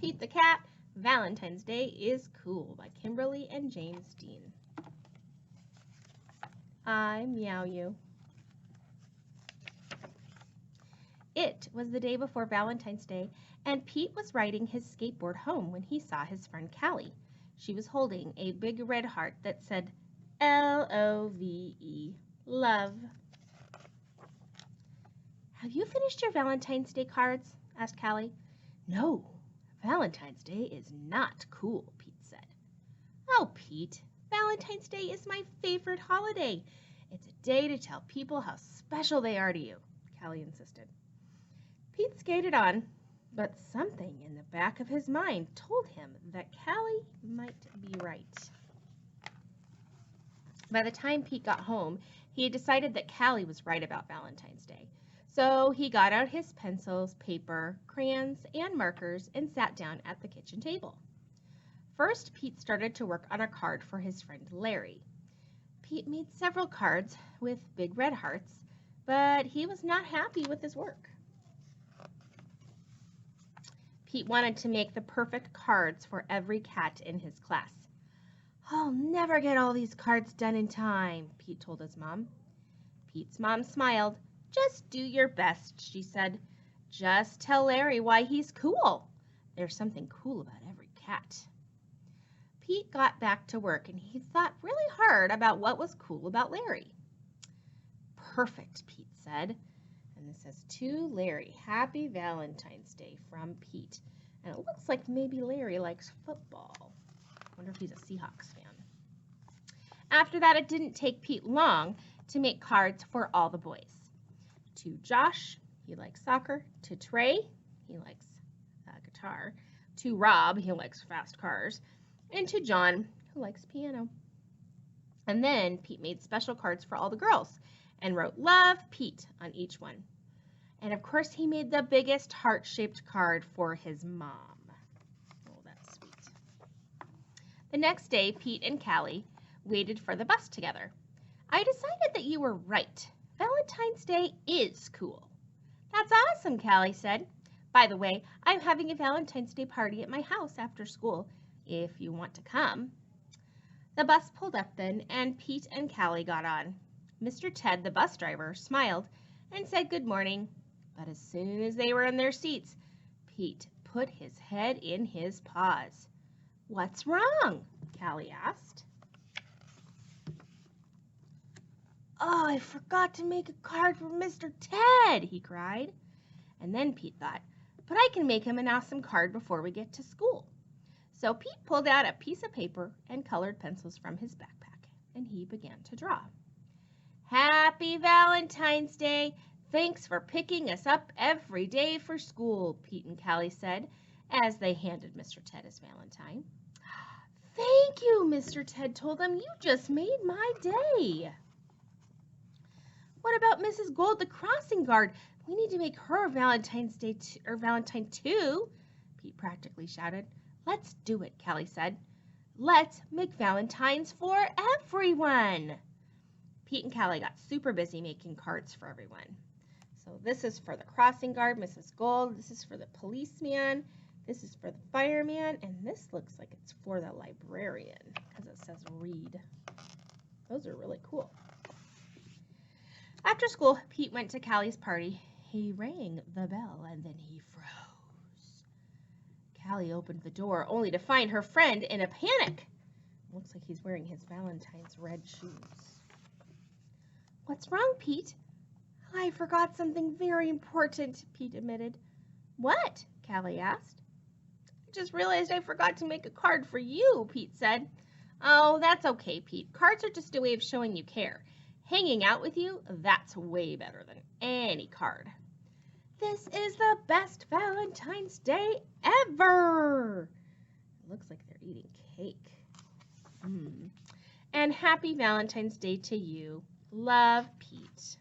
Pete the Cat, Valentine's Day is Cool by Kimberly and James Dean. I meow you. It was the day before Valentine's Day, and Pete was riding his skateboard home when he saw his friend Callie. She was holding a big red heart that said L-O-V-E, love. Have you finished your Valentine's Day cards? Asked Callie. No, Valentine's Day is not cool, Pete said. Oh, Pete, Valentine's Day is my favorite holiday. It's a day to tell people how special they are to you, Callie insisted. Pete skated on, but something in the back of his mind told him that Callie might be right. By the time Pete got home, he had decided that Callie was right about Valentine's Day. So he got out his pencils, paper, crayons, and markers and sat down at the kitchen table. First, Pete started to work on a card for his friend Larry. Pete made several cards with big red hearts, but he was not happy with his work. Pete wanted to make the perfect cards for every cat in his class. I'll never get all these cards done in time, Pete told his mom. Pete's mom smiled. Just do your best, she said. Just tell Larry why he's cool. There's something cool about every cat. Pete got back to work and he thought really hard about what was cool about Larry. Perfect, Pete said. And this says, to Larry, happy Valentine's Day from Pete. And it looks like maybe Larry likes football. I wonder if he's a Seahawks fan. After that, it didn't take Pete long to make cards for all the boys. To Josh, he likes soccer. To Trey, he likes guitar. To Rob, he likes fast cars. And to John, who likes piano. And then Pete made special cards for all the girls and wrote Love Pete on each one. And of course, he made the biggest heart-shaped card for his mom. Oh, that's sweet. The next day, Pete and Callie waited for the bus together. I decided that you were right. Valentine's Day is cool. That's awesome, Callie said. By the way, I'm having a Valentine's Day party at my house after school, if you want to come. The bus pulled up then, and Pete and Callie got on. Mr. Ted, the bus driver, smiled and said good morning. But as soon as they were in their seats, Pete put his head in his paws. What's wrong? Callie asked. Oh, I forgot to make a card for Mr. Ted, he cried. And then Pete thought, but I can make him an awesome card before we get to school. So Pete pulled out a piece of paper and colored pencils from his backpack, and he began to draw. Happy Valentine's Day. Thanks for picking us up every day for school, Pete and Callie said as they handed Mr. Ted his Valentine. Thank you, Mr. Ted told them. You just made my day. What about Mrs. Gold, the crossing guard? We need to make her Valentine too, Pete practically shouted. Let's do it, Callie said. Let's make Valentines for everyone. Pete and Callie got super busy making cards for everyone. So this is for the crossing guard, Mrs. Gold. This is for the policeman. This is for the fireman. And this looks like it's for the librarian because it says read. Those are really cool. After school, Pete went to Callie's party. He rang the bell and then he froze. Callie opened the door only to find her friend in a panic. Looks like he's wearing his Valentine's red shoes. What's wrong, Pete? I forgot something very important, Pete admitted. What? Callie asked. I just realized I forgot to make a card for you, Pete said. Oh, that's okay, Pete. Cards are just a way of showing you care. Hanging out with you, that's way better than any card. This is the best Valentine's Day ever. It looks like they're eating cake. And happy Valentine's Day to you. Love, Pete.